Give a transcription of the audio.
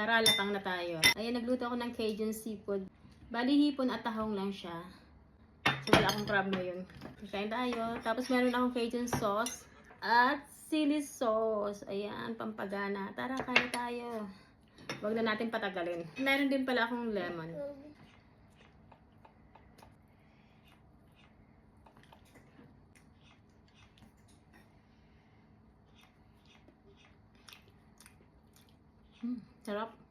Tara, lapang na tayo. Ayan, nagluto ako ng Cajun seafood. Bali, hipon at tahong lang siya. So, wala akong problem ngayon. Kain tayo. Tapos, meron akong Cajun sauce at chili sauce. Ayan, pampagana. Tara, kain tayo. Huwag na natin patagalin. Meron din pala akong lemon. Sarap.